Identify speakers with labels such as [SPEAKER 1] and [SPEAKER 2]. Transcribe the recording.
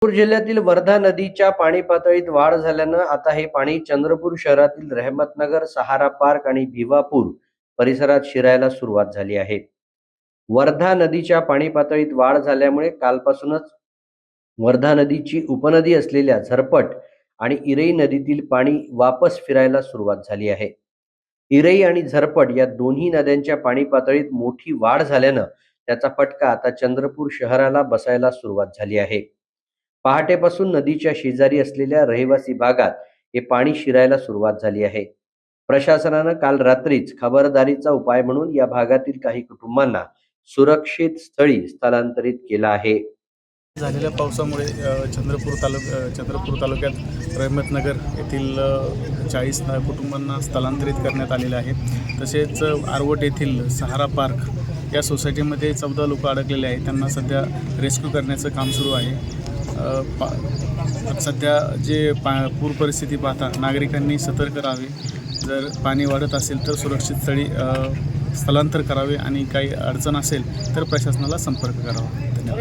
[SPEAKER 1] चंद्रपूर जिल्ह्यातील वर्धा नदीच्या पाणी पातळीत वाढ झाल्यानं आता हे पाणी चंद्रपूर शहरातील रहमतनगर, सहारा पार्क आणि भिवापूर परिसरात शिरायला सुरुवात झाली आहे. वर्धा नदीच्या पाणी पातळीत वाढ झाल्यामुळे कालपासूनच वर्धा नदीची उपनदी असलेल्या झरपट आणि इरई नदीतील पाणी वापस फिरायला सुरुवात झाली आहे. इरई आणि झरपट या दोन्ही नद्यांच्या पाणी पातळीत मोठी वाढ झाल्यानं त्याचा फटका आता चंद्रपूर शहराला बसायला सुरुवात झाली आहे. पहाटेपासून नदीच्या शेजारी असलेल्या रहिवासी भागात हे पाणी शिरायला सुरुवात झाली आहे. प्रशासनानं काल रात्रीच खबरदारीचा उपाय म्हणून या भागातील काही कुटुंबांना सुरक्षित स्थळी स्थलांतरित केलं आहे.
[SPEAKER 2] झालेल्या पावसामुळे चंद्रपूर तालुक्यात रहमतनगर येथील 40 कुटुंबांना स्थलांतरित करण्यात आलेले आहे. तसेच आरवट येथील सहारा पार्क या सोसायटीमध्ये 14 लोक अडकलेले आहेत. त्यांना सध्या रेस्क्यू करण्याचं काम सुरू आहे. सध्या पूर परिस्थिती पाहता नागरिकांनी सतर्क राहावे. जर पाणी वाढत असेल तर सुरक्षित स्थळी स्थलांतर करावे आणि काही अडचण असेल तर प्रशासनाला संपर्क करावा. धन्यवाद.